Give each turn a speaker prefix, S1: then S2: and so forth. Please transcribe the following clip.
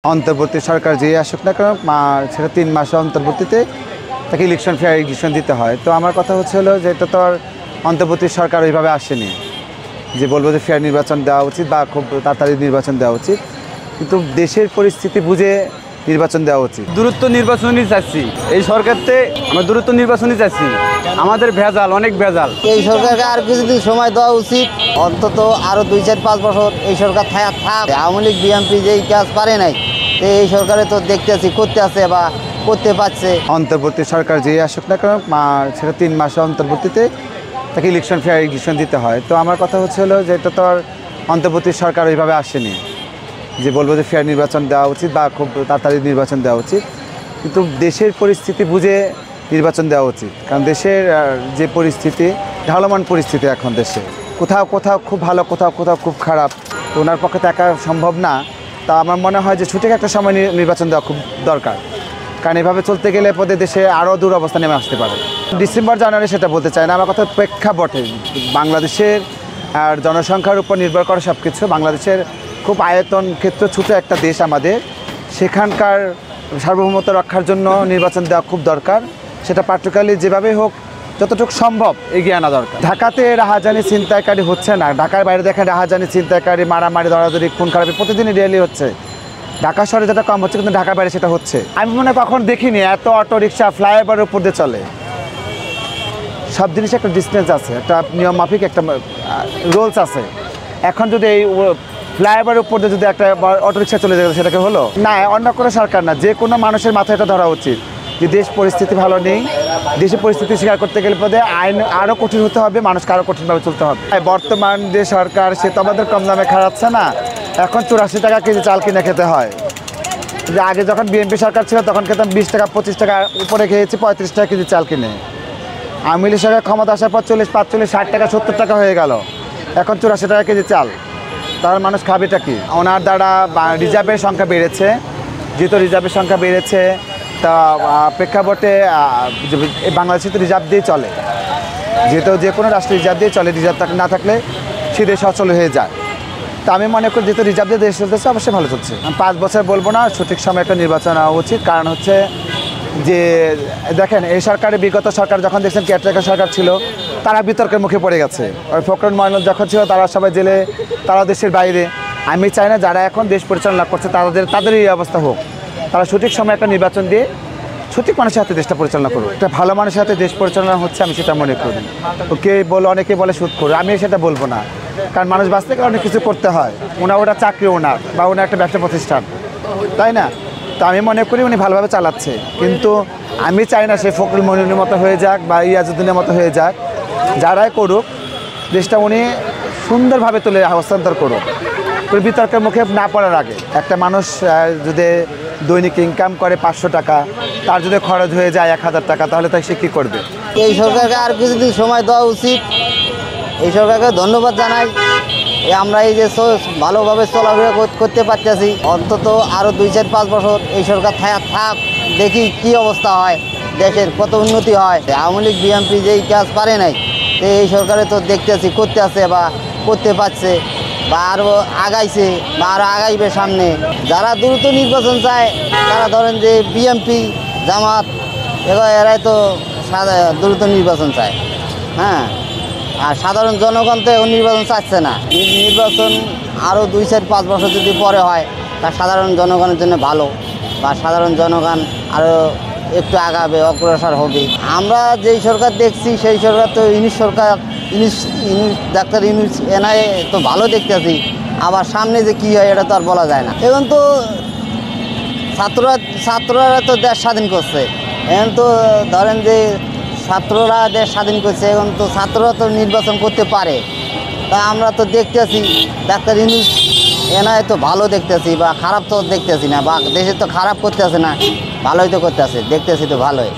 S1: অন্তর্বর্তী সরকার যে আসুক না কেন সেটা 3 মাসের অন্তর্বর্তীতে তাকে ইলেকশন দিতে হয়। তো আমার কথা হলো যে এটা তো আর অন্তর্বর্তী সরকার ওইভাবে আসেনি যে বলবো যে ফেয়ার নির্বাচন দেওয়া উচিত বা খুব তাড়াতাড়ি নির্বাচন দেওয়া উচিত, কিন্তু দেশের পরিস্থিতি বুঝে নির্বাচন দেওয়া উচিত।
S2: দ্রুত নির্বাচনই চাচ্ছি, এই সরকারতে আমরা দ্রুত নির্বাচনই চাচ্ছি। আমাদের ভেজাল, অনেক ভেজাল।
S3: এই সরকারকে আর কিছুদিন সময় দেওয়া উচিত, অন্তত আরও 2-4-5 বছর এই সরকার থাক। আওয়ামী লীগ বিএনপি যেই কাজ পারে নাই, তো এই সরকারে তো দেখতেছি করতে আছে বা করতে পারছে।
S1: অন্তর্বর্তী সরকার যে আসুক না কেন সেটা 3 মাসের অন্তর্বর্তীতে তাকে ইলেকশন দিতে হয়। তো আমার কথা হলো যে এটা তো আর অন্তর্বর্তী সরকার ওইভাবে আসেনি যে বলবো যে ফেয়ার নির্বাচন দেওয়া উচিত বা খুব তাড়াতাড়ি নির্বাচন দেওয়া উচিত, কিন্তু দেশের পরিস্থিতি বুঝে নির্বাচন দেওয়া উচিত। কারণ দেশের যে পরিস্থিতি, ঢালমান পরিস্থিতি এখন দেশে, কোথাও খুব ভালো, কোথাও খুব খারাপ। তো ওনার পক্ষে থাকা সম্ভব না। তা আমার মনে হয় যে সঠিক একটা সময় নির্বাচন দেওয়া খুব দরকার, কারণ এভাবে চলতে গেলে পরে দেশে আরও দুরবস্থা নেমে আসতে পারে। ডিসেম্বর জানুয়ারি সেটা বলতে চাই না, আমার কথা প্রেক্ষাপটে বাংলাদেশের আর জনসংখ্যার উপর নির্ভর করে সব কিছু। বাংলাদেশের খুব আয়তন ক্ষেত্র ছোটো একটা দেশ আমাদের, সেখানকার সার্বভৌমত্ব রক্ষার জন্য নির্বাচন দেওয়া খুব দরকার। সেটা পার্টিকুলারলি যেভাবে হোক যতটুকু সম্ভব এগিয়ে আনা দরকার। ঢাকাতে রাহাজানি ছিনতাইকারী হচ্ছে না, ঢাকার বাইরে দেখেন রাহাজানি ছিনতাইকারী, মারামারি, দরাদরি, খুন খারাপি প্রতিদিনই ডেইলি হচ্ছে। ঢাকা শহরে যেটা কম হচ্ছে, কিন্তু ঢাকার বাইরে সেটা হচ্ছে। আমি মনে কখন দেখিনি এত অটো রিক্সা ফ্লাইওভারের উপর দিয়ে চলে। সব জিনিসে একটা ডিস্টেন্স আছে, একটা নিয়ম মাফিক একটা রুলস আছে। এখন যদি এই ফ্লাইওভারের উপর দিয়ে যদি একটা অটো রিক্সা চলে যায়, সেটাকে হলো না, অন্য কোনো সরকার না, যে কোনো মানুষের মাথায় এটা ধরা উচিত যে দেশ পরিস্থিতি ভালো নেই। দেশের পরিস্থিতি স্বীকার করতে গেলে পদে আইন আরও কঠিন হতে হবে, মানুষকে আরও কঠিনভাবে চলতে হবে। বর্তমান যে সরকার, সে তো আমাদের কম দামে খাওয়াচ্ছে না। এখন 84 টাকা কেজি চাল কিনে খেতে হয়। যে আগে যখন বিএনপি সরকার ছিল তখন খেতাম 20 টাকা 25 টাকা উপরে খেয়েছি 35 টাকা কেজি চাল কিনে। আওয়ামী লীগ সরকার ক্ষমতা আসার পর 40, 45, 60 টাকা 70 টাকা হয়ে গেল। এখন 84 টাকা কেজি চাল, তাহলে মানুষ খাবেটা কি? ওনার দ্বারা রিজার্ভের সংখ্যা বেড়েছে, যেহেতু রিজার্ভের সংখ্যা বেড়েছে তা প্রেক্ষাপটে বাংলাদেশে তো রিজার্ভ দিয়ে চলে, যেহেতু যে কোনো রাষ্ট্র রিজার্ভ দিয়ে চলে, রিজার্ভ না থাকলে সে দেশ অচল হয়ে যায়। তা আমি মনে করি যেহেতু রিজার্ভ দিয়ে দেশ চলতেছে, অবশ্যই ভালো চলছে। 5 বছর বলবো না, সঠিক সময় একটা নির্বাচন হওয়া উচিত। কারণ হচ্ছে যে দেখেন, এই সরকারের বিগত সরকার যখন দেখছেন কেয়ারটেকার সরকার ছিল, তারা বিতর্কের মুখে পড়ে গেছে। ওই ফখরুল মইনুল যখন ছিল, তারা সবাই জেলে, তারা দেশের বাইরে। আমি চাই না যারা এখন দেশ পরিচালনা করছে তাদের এই অবস্থা হোক। তারা সঠিক সময় একটা নির্বাচন দিয়ে সঠিক মানুষের হাতে দেশটা পরিচালনা করুক। একটা ভালো মানুষের হাতে দেশ পরিচালনা হচ্ছে, আমি সেটা মনে করি। অনেকে বলে সুদ করো, আমি সেটা বলবো না। কারণ মানুষ বাঁচতে গেলে অনেক কিছু করতে হয়। ওটা চাকরি ওনার বা ওনার একটা ব্যবসা প্রতিষ্ঠান, তাই না? তো আমি মনে করি উনি ভালোভাবে চালাচ্ছে, কিন্তু আমি চাই না সে ফখরুল মইনুলের মতো হয়ে যাক বা ইয়াজউদ্দিনের মতো হয়ে যাক। যারাই করুক, দেশটা উনি সুন্দরভাবে তুলে হস্তান্তর করুক, বিতর্কের মুখে না পড়ার আগে। একটা মানুষ যদি দৈনিক ইনকাম করে 500 টাকা, তার যদি খরচ হয়ে যায় 1000 টাকা, তাহলে তাই সে কী করবে?
S3: এই সরকারকে আর কিছুদিন সময় দেওয়া উচিত। এই সরকারকে ধন্যবাদ জানাই, আমরা এই যে ভালোভাবে চলাফেরা করতে পারতেছি। অন্তত আরও 2-4-5 বছর এই সরকার থাক, দেখি কি অবস্থা হয়, দেশের কত উন্নতি হয়। আওয়ামী লীগ বিএনপি যেই কাজ পারে নাই, তো এই সরকারে তো দেখতেছি করতে আছে বা করতে পারছে বা আরও আগাইছে বা আরও আগাইবে সামনে। যারা দ্রুত নির্বাচন চায়, তারা ধরেন যে বিএনপি, জামাত, এরাই তো দ্রুত নির্বাচন চায়। হ্যাঁ, আর সাধারণ জনগণ তো এখন নির্বাচন চাচ্ছে না। নির্বাচন আরও 2-4-5 বছর যদি পরে হয়, তা সাধারণ জনগণের জন্য ভালো, বা সাধারণ জনগণ আরও একটু আগাবে, অগ্রসর হবে। আমরা যেই সরকার দেখছি সেই সরকার তো ডাক্তার ইউনূস এনআই তো ভালো দেখতেছি। আবার সামনে যে কী হয় এটা তো আর বলা যায় না। এখন তো ছাত্ররা তো দেশ স্বাধীন করছে। এখন তো ধরেন যে ছাত্ররা দেশ স্বাধীন করছে, এখন তো ছাত্ররা তো নির্বাচন করতে পারে। তা আমরা তো দেখতেছি ডাক্তার ইউনূস এনআই তো ভালো দেখতেছি, বা খারাপ তো দেখতেছি না, বা দেশে তো খারাপ করতে আসে না, ভালোই তো করতে আসে, দেখতেছি তো ভালোই।